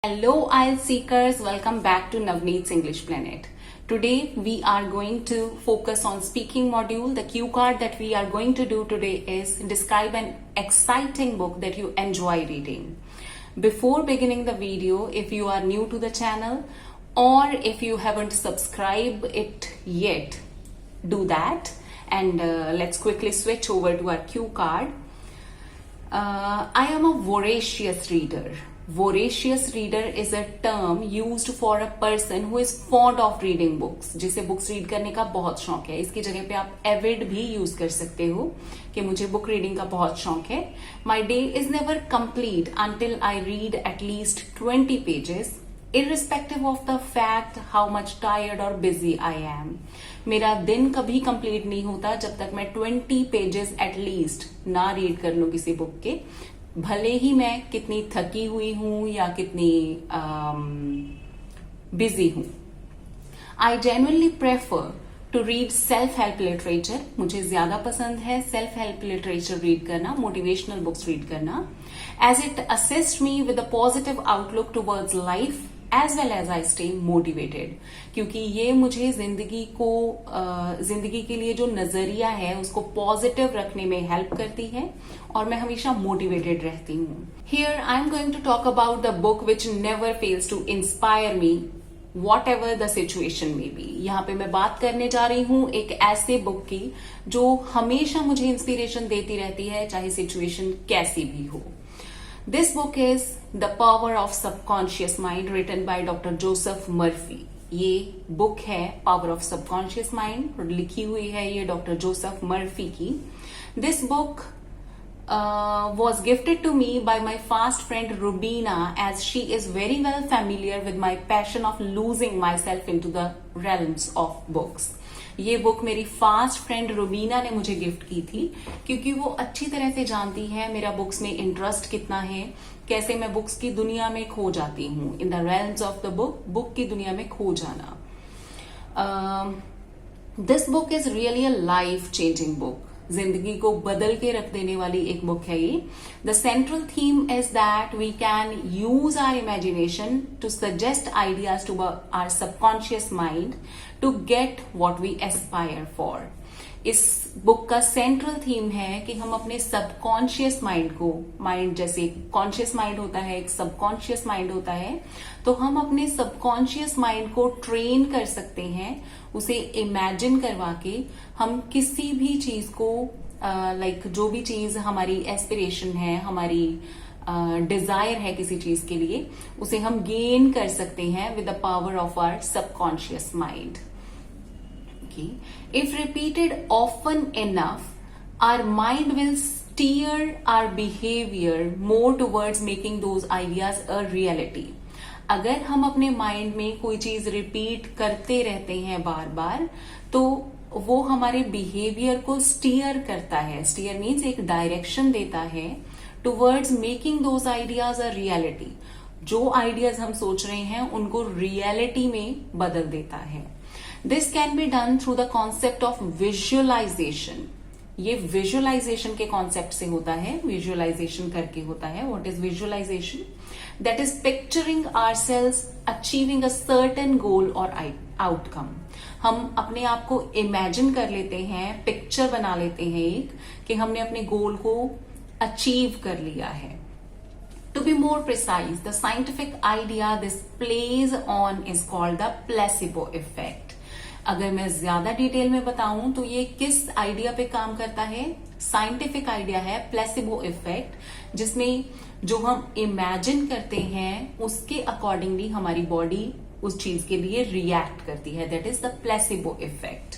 Hello IELTS seekers, welcome back to Navneet's English Planet. Today we are going to focus on speaking module. The cue card that we are going to do today is describe an exciting book that you enjoy reading. Before beginning the video, if you are new to the channel or if you haven't subscribed it yet, do that and let's quickly switch over to our cue card. I am a voracious reader. Voracious reader is a term used for a person who is fond of reading books. जिसे books read करने का बहुत शौक है. इसकी जगह पे आप avid भी यूज कर सकते हो कि मुझे बुक रीडिंग का बहुत शौक है. My day is never complete until I read at least 20 pages, irrespective of the fact how much tired or busy I am. मेरा दिन कभी कंप्लीट नहीं होता जब तक मैं 20 पेजेस एटलीस्ट ना रीड कर लूं किसी बुक के, भले ही मैं कितनी थकी हुई हूं या कितनी बिजी हूं. I genuinely prefer to read self help literature. मुझे ज्यादा पसंद है सेल्फ हेल्प लिटरेचर रीड करना, मोटिवेशनल बुक्स रीड करना, as it assist me with a positive outlook towards life as well as I stay motivated. क्योंकि ये मुझे जिंदगी के लिए जो नजरिया है उसको पॉजिटिव रखने में हेल्प करती है और मैं हमेशा मोटिवेटेड रहती हूँ. Here I am going to talk about the book which never fails to inspire me whatever the situation में बी. यहाँ पे मैं बात करने जा रही हूँ एक ऐसे बुक की जो हमेशा मुझे इंस्पिरेशन देती रहती है, चाहे सिचुएशन कैसी भी हो. This book is The Power of Subconscious Mind, written by Dr. Joseph Murphy. ये बुक है Power of Subconscious Mind और लिखी हुई है ये डॉक्टर जोसेफ मर्फी की. This book was gifted to me by my fast friend Rubina, as she is very well familiar with my passion of losing myself into the realms of books. ये book मेरी fast friend Rubina ने मुझे gift की थी क्योंकि वो अच्छी तरह से जानती है मेरा बुक्स में इंटरेस्ट कितना है, कैसे मैं बुक्स की दुनिया में खो जाती हूँ. In the realms of the book, book की दुनिया में खो जाना. This book is really a life changing book. जिंदगी को बदल के रख देने वाली एक बुक है ये. The central theme is that we can use our imagination to suggest ideas to our subconscious mind to get what we aspire for. इस बुक का सेंट्रल थीम है कि हम अपने सबकॉन्शियस माइंड को, माइंड जैसे कॉन्शियस माइंड होता है, एक सबकॉन्शियस माइंड होता है, तो हम अपने सबकॉन्शियस माइंड को ट्रेन कर सकते हैं. उसे इमेजिन करवा के हम किसी भी चीज को लाइक जो भी चीज हमारी एस्पिरेशन है, हमारी डिजायर है किसी चीज के लिए, उसे हम गेन कर सकते हैं with the power of our subconscious mind. If repeated often enough, our mind will steer our behavior more towards making those ideas a reality. अगर हम अपने माइंड में कोई चीज रिपीट करते रहते हैं बार बार, तो वो हमारे बिहेवियर को स्टीयर करता है. स्टीयर मीन्स एक डायरेक्शन देता है towards making those ideas a reality. जो आइडियाज हम सोच रहे हैं उनको रियलिटी में बदल देता है. This can be done through the concept of visualization. ये visualization के concept से होता है, visualization करके होता है. What is visualization? That is picturing ourselves achieving a certain goal or outcome. हम अपने आप को imagine कर लेते हैं, picture बना लेते हैं एक, कि हमने अपने goal को achieve कर लिया है. To be more precise, the scientific idea this plays on is called the placebo effect. अगर मैं ज्यादा डिटेल में बताऊं तो ये किस आइडिया पे काम करता है? साइंटिफिक आइडिया है प्लेसिबो इफेक्ट, जिसमें जो हम इमेजिन करते हैं उसके अकॉर्डिंगली हमारी बॉडी उस चीज के लिए रिएक्ट करती है. That is the placebo effect.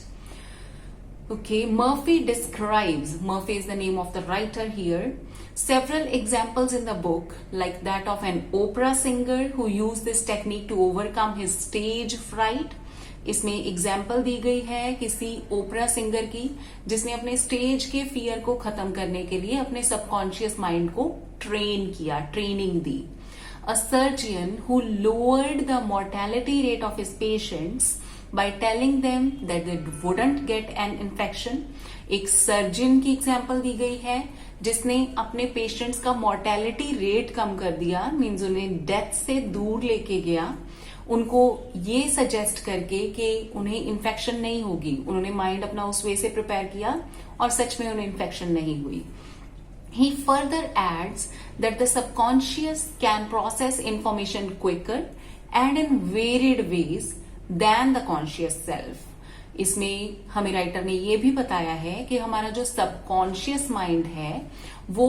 Okay, Murphy is the name of the writer here, several examples in the book, like that of an opera singer who used this technique to overcome his stage fright. इसमें example दी गई है किसी ओपरा singer की जिसने अपने stage के fear को खत्म करने के लिए अपने सबकॉन्शियस माइंड को ट्रेन किया, training the. A surgeon who lowered the mortality rate of his patients by telling them that they wouldn't get an infection. एक सर्जन की एग्जाम्पल दी गई है जिसने अपने पेशेंट्स का मोर्टेलिटी रेट कम कर दिया, मीन्स उन्हें डेथ से दूर लेके गया, उनको ये सजेस्ट करके कि उन्हें इन्फेक्शन नहीं होगी। उन्होंने माइंड अपना उस वे से प्रिपेयर किया और सच में उन्हें इन्फेक्शन नहीं हुई। He further adds that the subconscious can process information quicker and in varied ways than the conscious self. इसमें हमें राइटर ने ये भी बताया है कि हमारा जो सबकॉन्शियस माइंड है वो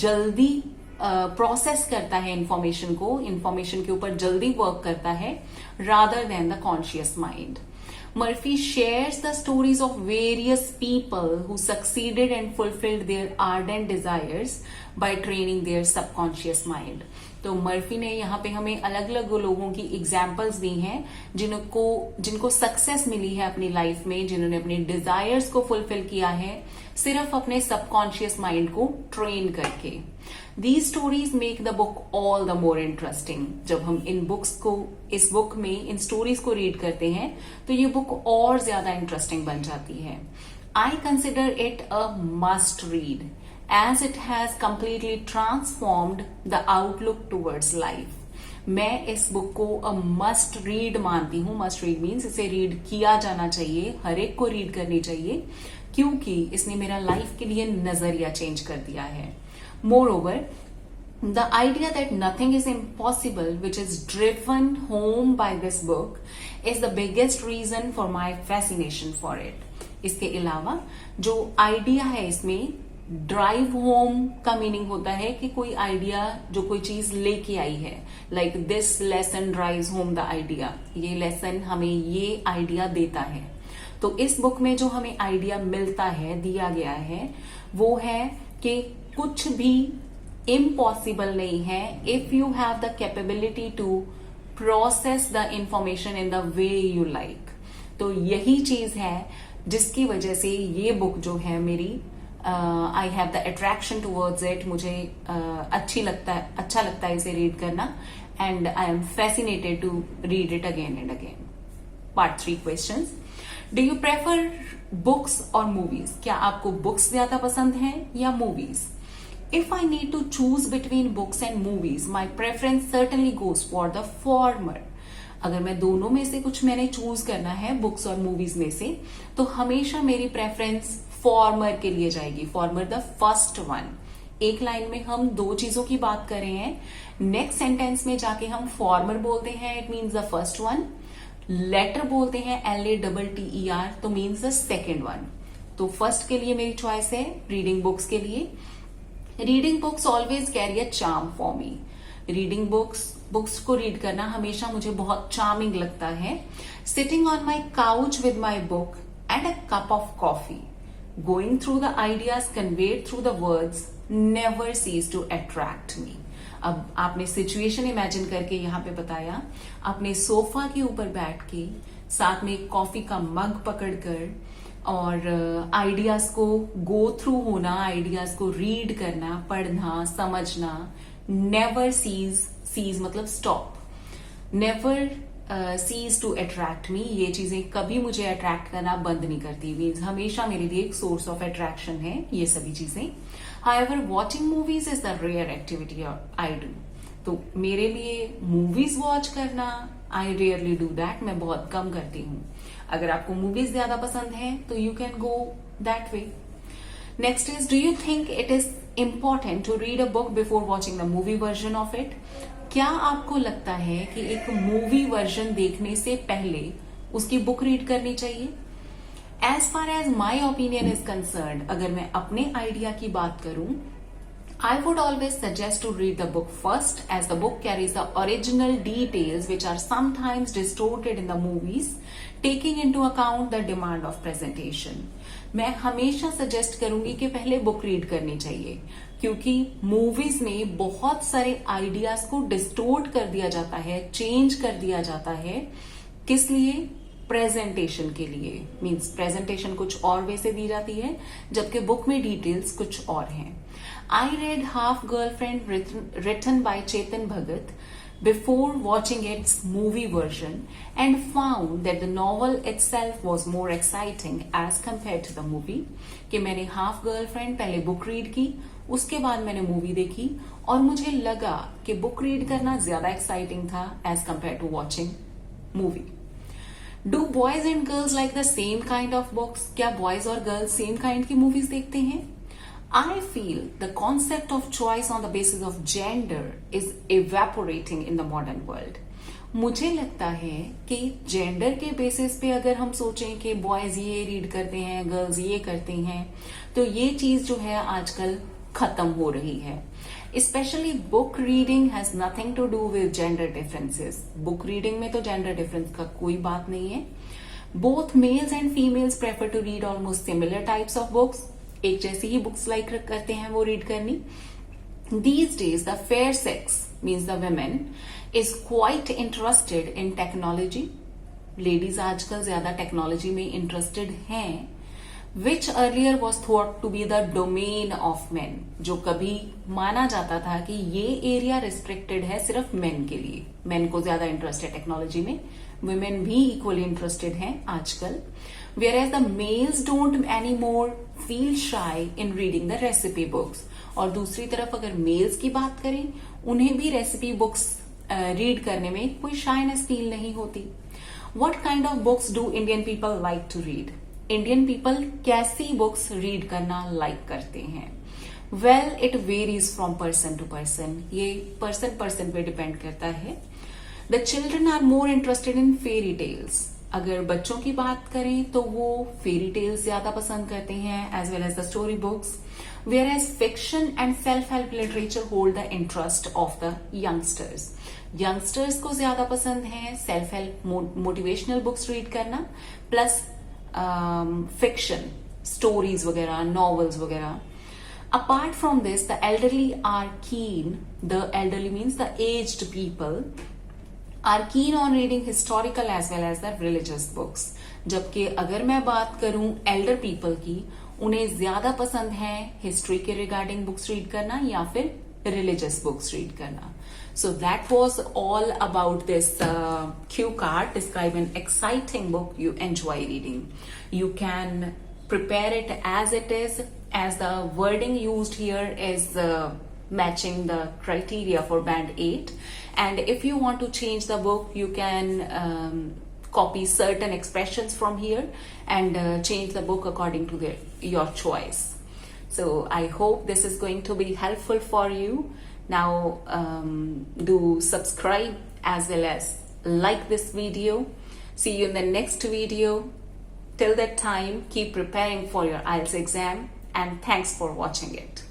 जल्दी प्रोसेस करता है इंफॉर्मेशन के ऊपर जल्दी वर्क करता है rather than the conscious mind. Murphy shares the stories of various people who succeeded and fulfilled their ardent desires by training their subconscious mind. तो मर्फी ने यहाँ पे हमें अलग अलग लोगों की एग्जाम्पल्स दी हैं जिनको सक्सेस मिली है अपनी लाइफ में, जिन्होंने अपने डिजायर्स को फुलफिल किया है सिर्फ अपने सबकॉन्शियस माइंड को ट्रेन करके. These stories make the book all the more interesting. जब हम इस बुक में इन स्टोरीज को रीड करते हैं तो ये बुक और ज्यादा इंटरेस्टिंग बन जाती है. I consider it a must read as it has completely transformed the outlook towards life. मैं इस बुक को अ मस्ट रीड मानती हूँ. मस्ट रीड मीन्स इसे रीड किया जाना चाहिए, हर एक को रीड करनी चाहिए, क्योंकि इसने मेरा लाइफ के लिए नजरिया चेंज कर दिया है. Moreover, the idea that nothing is impossible, which is driven home by this book, is the biggest reason for my fascination for it. इसके अलावा जो आइडिया है इसमें ड्राइव होम का मीनिंग होता है कि कोई आइडिया जो कोई चीज लेके आई है, like this lesson drives home the idea. ये लेसन हमें ये आइडिया देता है. तो इस बुक में जो हमें आइडिया मिलता है, दिया गया है, वो है कि कुछ भी इम्पॉसिबल नहीं है if you have the capability to process the information in the way you like. तो यही चीज है जिसकी वजह से ये बुक जो है मेरी I have the attraction towards it. मुझे अच्छा लगता है इसे रीड करना and I am fascinated to read it again and again. Part 3 questions. Do you prefer books or movies? क्या आपको बुक्स ज्यादा पसंद हैं या movies? If I need to choose between books and movies, my preference certainly goes for the former. अगर मैं दोनों में से कुछ मैंने चूज करना है, बुक्स और मूवीज में से, तो हमेशा मेरी प्रेफरेंस फॉर्मर के लिए जाएगी. Farmer the first one. एक लाइन में हम दो चीजों की बात कर रहे हैं, नेक्स्ट सेंटेंस में जाके हम फॉर्मर बोलते हैं, it means the first one. Latter बोलते हैं LATTER, तो मीन्स द सेकेंड वन. तो फर्स्ट के लिए मेरी चॉइस है रीडिंग बुक्स के लिए. Reading books always carry a charm for me. Reading books को रीड करना हमेशा मुझे बहुत चार्मिंग लगता है. Sitting on my couch with my book and a cup of coffee, going through the ideas conveyed through the words never cease to attract मी. अब आपने situation imagine करके यहाँ पे बताया, अपने सोफा के ऊपर बैठ के साथ में कॉफी का मग पकड़कर और आइडियाज को गो थ्रू होना, आइडियाज को रीड करना, पढ़ना, समझना. नेवर सीज मतलब stop. Never cease to attract me. ये चीजें कभी मुझे अट्रैक्ट करना बंद नहीं करती. मीन्स हमेशा मेरे लिए एक सोर्स ऑफ अट्रैक्शन है ये सभी चीजें. However watching movies is the rare activity I do. तो मेरे लिए मूवीज वॉच करना, आई रेयरली डू दैट, मैं बहुत कम करती हूँ. अगर आपको मूवीज ज्यादा पसंद है तो you can go that way. Next is, do you think it is important to read a book before watching the movie version of it? क्या आपको लगता है कि एक मूवी वर्जन देखने से पहले उसकी बुक रीड करनी चाहिए? As far as my opinion is concern, अगर मैं अपने आइडिया की बात करूं, I would always suggest to read the book first, as the book carries the original details which are sometimes distorted in the movies, taking into account the demand of presentation. मैं हमेशा suggest करूंगी कि पहले book read करनी चाहिए, क्योंकि movies में बहुत सारे आइडियाज को डिस्टोर्ट कर दिया जाता है, चेंज कर दिया जाता है. किस लिए? प्रेजेंटेशन के लिए. मीन्स प्रेजेंटेशन कुछ और वे से दी जाती है, जबकि बुक में डिटेल्स कुछ और हैं. I read Half Girlfriend written by Chetan Bhagat before watching its movie version and found that the novel itself was more exciting as compared to the movie. कि मैंने Half Girlfriend पहले book read की, उसके बाद मैंने movie देखी और मुझे लगा कि बुक रीड करना ज्यादा एक्साइटिंग था as compare to watching movie. Do boys and girls like the same kind of books? क्या बॉयज और गर्ल्स सेम काइंड की मूवीज देखते हैं? I feel the concept of choice on the basis of gender is evaporating in the modern world. मुझे लगता है कि gender के बेसिस पे अगर हम सोचें कि बॉयज ये रीड करते हैं, गर्ल्स ये करते हैं, तो ये चीज जो है आजकल खत्म हो रही है. Specially book reading has nothing to do with gender differences. Book reading में तो जेंडर डिफरेंस का कोई बात नहीं है. Both males and females prefer to read almost similar types of books. एक जैसी ही बुक्स लाइक करते हैं वो रीड करनी. These days, the fair sex, means the women, is quite interested in technology. Ladies आजकल ज्यादा टेक्नोलॉजी में इंटरेस्टेड हैं, which earlier was thought to be the domain of men. जो कभी माना जाता था कि ये एरिया रिस्ट्रिक्टेड है सिर्फ मेन के लिए. मेन को ज्यादा इंटरेस्ट है टेक्नोलॉजी में, women भी इक्वली इंटरेस्टेड हैं आजकल. Whereas the males don't anymore feel shy in reading the recipe books. और दूसरी तरफ अगर मेल्स की बात करें, उन्हें भी रेसिपी बुक्स रीड करने में कोई शाइनेस फील नहीं होती. What kind of books do Indian people like to read? Indian people कैसी बुक्स रीड करना लाइक करते हैं? Well, it varies from person to person. ये पर्सन पे डिपेंड करता है. The children are more interested in fairy tales. अगर बच्चों की बात करें तो वो फेरी टेल्स ज्यादा पसंद करते हैं as well as the story books. Whereas fiction and self-help literature hold the interest of the youngsters. Youngsters को ज्यादा पसंद है self help motivational books read करना प्लस फिक्शन स्टोरीज वगैरह नॉवेल्स वगैरह. Apart from this, the elderly are keen. The elderly means the aged people are keen on reading historical as well as the religious books. जबकि अगर मैं बात करूं Elder people की, उन्हें ज्यादा पसंद है हिस्ट्री के रिगार्डिंग बुक्स रीड करना या फिर रिलीजियस बुक्स रीड करना. So that was all about this cue card. Describe an exciting book you enjoy reading. You can prepare it as it is, as the wording used here is matching the criteria for band 8. And if you want to change the book, you can copy certain expressions from here and change the book according to your choice. So I hope this is going to be helpful for you. Now do subscribe as well as like this video. See you in the next video. Till that time, keep preparing for your IELTS exam and thanks for watching it.